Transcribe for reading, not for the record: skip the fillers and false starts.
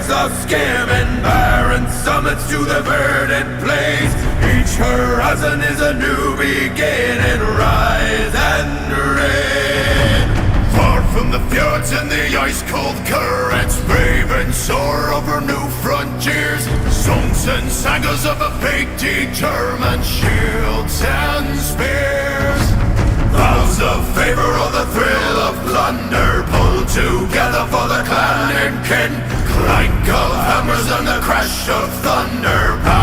Ridges of skim and barren summits to the verdant plains. Each horizon is a new beginning. Rise and reign. Far from the fjords and the ice-cold currents, brave and soar over new frontiers. Songs and sagas of a fate determined, shields and spears. Vows of favor or the thrill of plunder, pulled together for the clan and kin. Clank of hammers and the crash of thunder.